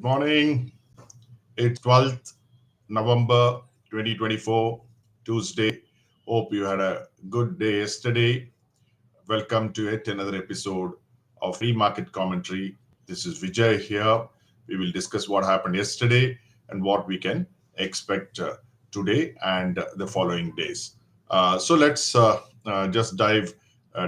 Good morning. It's 12th November 2024, Tuesday. Hope you had a good day yesterday. Welcome to yet another episode of Free Market Commentary. This is Vijay here. We will discuss what happened yesterday and what we can expect today and the following days. So let's just dive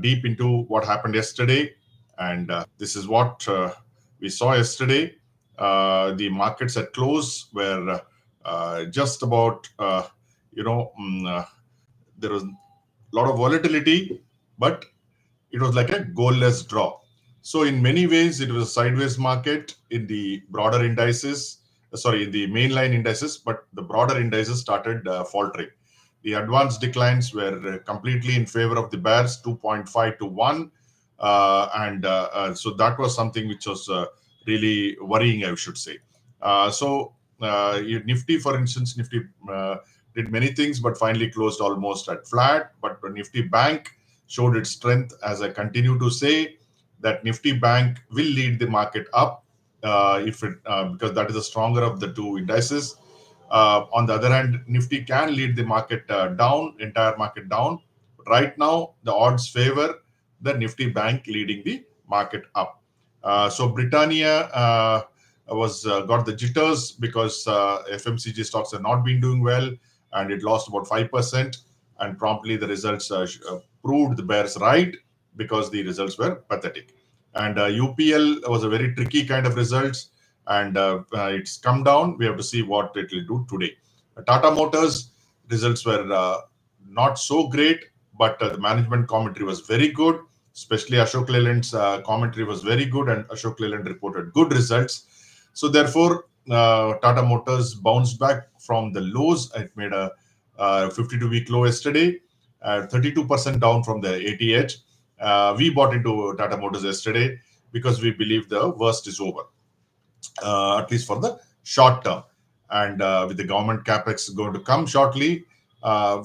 deep into what happened yesterday. And this is what we saw yesterday. The markets at close were just about, you know, mm, uh, there was a lot of volatility, but it was like a goalless draw. So in many ways, it was a sideways market in the broader indices, in the mainline indices, but the broader indices started faltering. The advanced declines were completely in favor of the bears, 2.5 to 1. So that was something which was really worrying, I should say. Nifty, for instance, Nifty did many things, but finally closed almost at flat. But Nifty Bank showed its strength, as I continue to say, that Nifty Bank will lead the market up if it because that is the stronger of the two indices. On the other hand, Nifty can lead the market down, entire market down. Right now, the odds favor the Nifty Bank leading the market up. So Britannia was got the jitters because FMCG stocks have not been doing well, and it lost about 5%. And promptly the results proved the bears right because the results were pathetic. And UPL was a very tricky kind of results, and it's come down. We have to see what it will do today. Tata Motors results were not so great, but the management commentary was very good. Especially Ashok Leyland's commentary was very good, and Ashok Leyland reported good results. So therefore, Tata Motors bounced back from the lows. It made a 52-week low yesterday, 32% down from the 80 edge. We bought into Tata Motors yesterday because we believe the worst is over, at least for the short term. And with the government capex going to come shortly,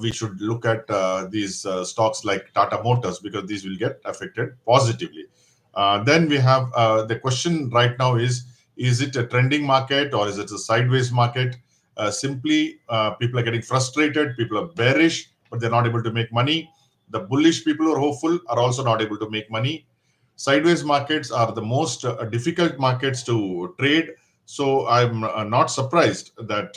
we should look at these stocks like Tata Motors because these will get affected positively. Then we have the question right now is it a trending market or is it a sideways market? Simply, people are getting frustrated, people are bearish, but they're not able to make money. The bullish people who are hopeful are also not able to make money. Sideways markets are the most difficult markets to trade. So I'm not surprised that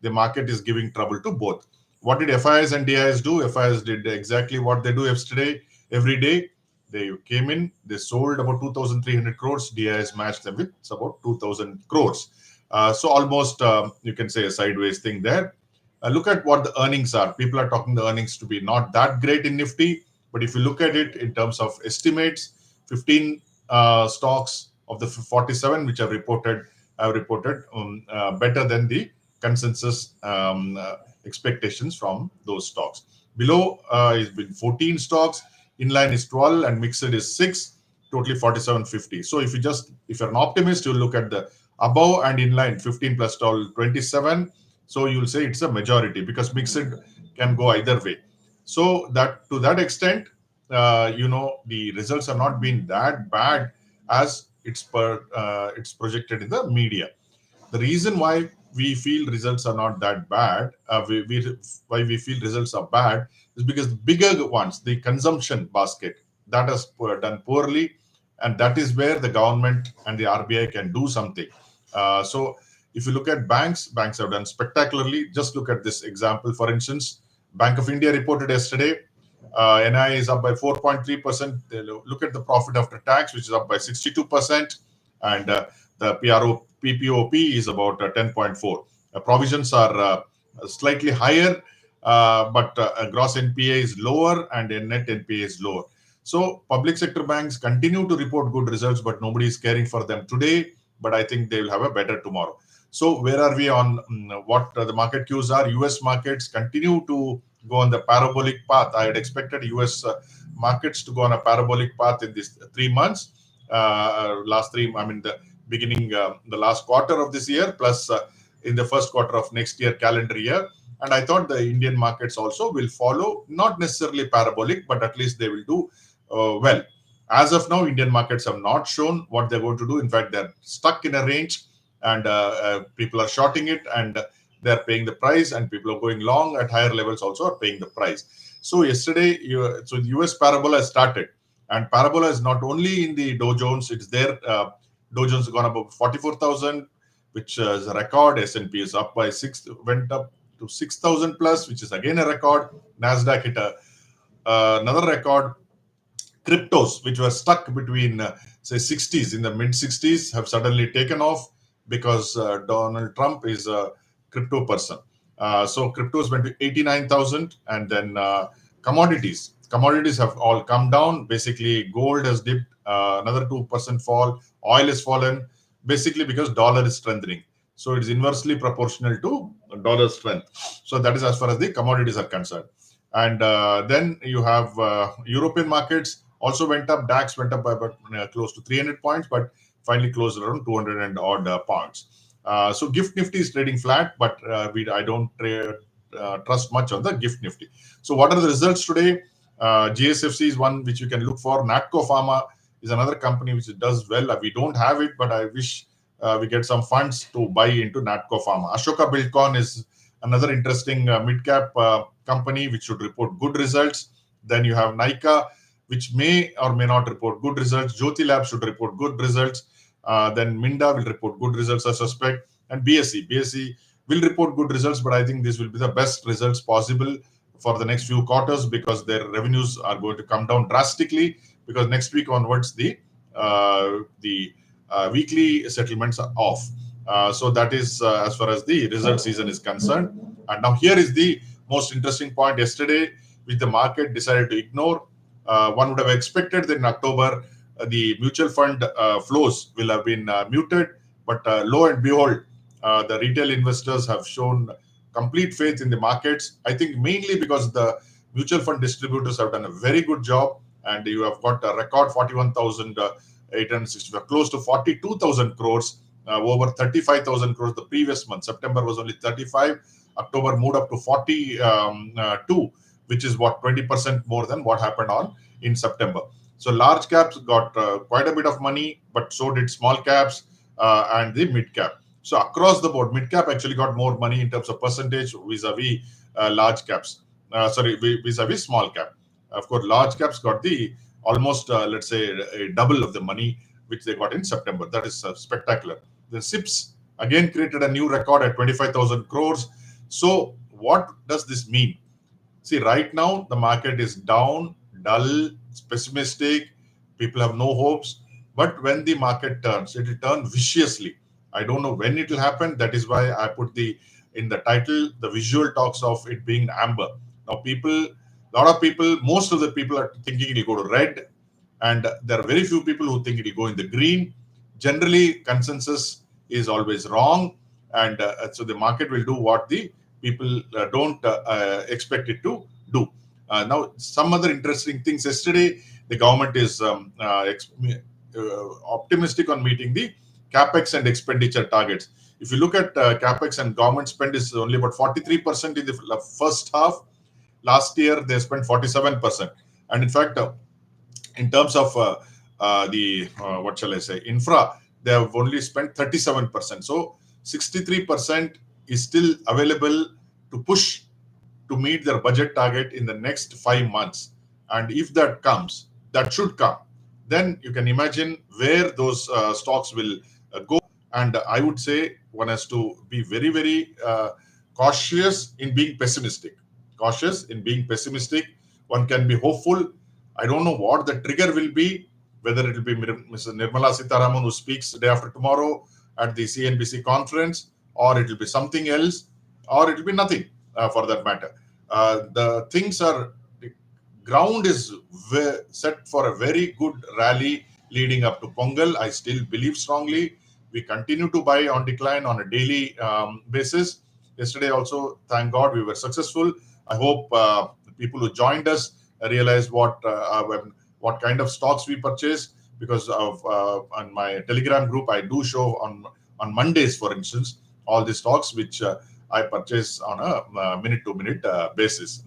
the market is giving trouble to both. What did FIs and DIs do? FIs did exactly what they do yesterday. Every day they came in, they sold about 2,300 crores. DIs matched them with about 2,000 crores. So almost you can say a sideways thing there. Look at what the earnings are. People are talking the earnings to be not that great in Nifty, but if you look at it in terms of estimates, 15 stocks of the 47 which have reported better than the consensus expectations from those stocks. Below is been 14 stocks, inline is 12, and mixed is 6, totally 47.50. So if you're an optimist, you'll look at the above and inline 15 plus 12, 27. So you'll say it's a majority because mixed can go either way. So that to that extent, the results have not been that bad as it's projected in the media. The reason why we feel results are not that bad, why we feel results are bad, is because the bigger ones, the consumption basket, that has done poorly, and that is where the government and the RBI can do something. So if you look at banks have done spectacularly. Just look at this example. For instance, Bank of India reported yesterday, NI is up by 4.3%. Look at the profit after tax, which is up by 62%, and the PPOP is about 10.4. Provisions are slightly higher, but gross NPA is lower and net NPA is lower. So public sector banks continue to report good results, but nobody is caring for them today. But I think they will have a better tomorrow. So where are we on what the market cues are? US markets continue to go on the parabolic path. I had expected US markets to go on a parabolic path in these 3 months. The last quarter of this year, plus in the first quarter of next year, calendar year. And I thought the Indian markets also will follow, not necessarily parabolic, but at least they will do well. As of now, Indian markets have not shown what they're going to do. In fact, they're stuck in a range, and people are shorting it, and they're paying the price, and people are going long at higher levels also are paying the price. So yesterday, the US parabola started, and parabola is not only in the Dow Jones, it's there. Dow Jones has gone above 44,000, which is a record. S&P is up by went up to 6,000 plus, which is again a record. Nasdaq hit another record. Cryptos, which were stuck between say 60s, in the mid 60s, have suddenly taken off because Donald Trump is a crypto person. So cryptos went to 89,000, and then commodities have all come down. Basically, gold has dipped, another 2% fall. Oil has fallen, basically because dollar is strengthening. So it is inversely proportional to dollar strength. So that is as far as the commodities are concerned. And then you have European markets also went up. DAX went up by about close to 300 points, but finally closed around 200 and odd points. So Gift Nifty is trading flat, but I don't trust much on the Gift Nifty. So what are the results today? GSFC is one which you can look for. Natco Pharma is another company which does well. We don't have it, but I wish we get some funds to buy into Natco Pharma. Ashoka Buildcon is another interesting mid-cap company which should report good results. Then you have Nykaa, which may or may not report good results. Jyothy Lab should report good results. Then Minda will report good results, I suspect. And BSE. BSE will report good results, but I think this will be the best results possible for the next few quarters because their revenues are going to come down drastically because next week onwards the weekly settlements are off. So that is as far as the result season is concerned. And now here is the most interesting point yesterday, which the market decided to ignore. One would have expected that in October, the mutual fund flows will have been muted, but lo and behold, the retail investors have shown complete faith in the markets. I think mainly because the mutual fund distributors have done a very good job, and you have got a record 41,865, close to 42,000 crores, over 35,000 crores the previous month. September was only 35. October moved up to 42, which is what 20% more than what happened in September. So large caps got quite a bit of money, but so did small caps and the mid cap. So across the board, mid cap actually got more money in terms of percentage vis-a-vis large caps. Vis-a-vis small cap. Of course, large caps got the almost let's say a double of the money which they got in September. That is spectacular. The SIPs again created a new record at 25,000 crores. So what does this mean? See, right now the market is down, dull, pessimistic. People have no hopes. But when the market turns, it will turn viciously. I don't know when it will happen. That is why I put in the title, the visual talks of it being amber. Now, most of the people are thinking it will go to red, and there are very few people who think it will go in the green. Generally, consensus is always wrong, and so the market will do what the people don't expect it to do. Now, some other interesting things. Yesterday, the government is optimistic on meeting the capex and expenditure targets. If you look at capex and government spend is only about 43% in the first half. Last year, they spent 47%. And in fact, in terms of what shall I say, infra, they have only spent 37%. So 63% is still available to push to meet their budget target in the next 5 months. And if that comes, that should come, then you can imagine where those stocks will go. And I would say one has to be very, very cautious in being pessimistic. One can be hopeful. I don't know what the trigger will be, whether it will be Mrs. Nirmala Sitharaman who speaks day after tomorrow at the CNBC conference, or it will be something else, or it will be nothing for that matter. The ground is set for a very good rally leading up to Pongal. I still believe strongly. We continue to buy on decline on a daily basis. Yesterday also, thank God, we were successful. I hope the people who joined us realize what kind of stocks we purchase, because of on my Telegram group, I do show on Mondays, for instance, all the stocks which I purchase on a minute-to-minute basis.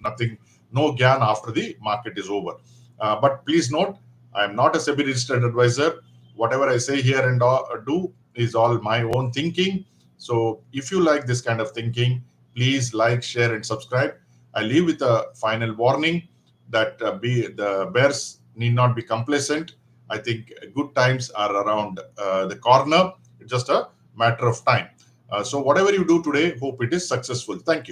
No gyan after the market is over. But please note, I am not a SEBI registered advisor. Whatever I say here and do is all my own thinking. So if you like this kind of thinking, please like, share, and subscribe. I leave with a final warning that the bears need not be complacent. I think good times are around the corner. It's just a matter of time. So whatever you do today, hope it is successful. Thank you.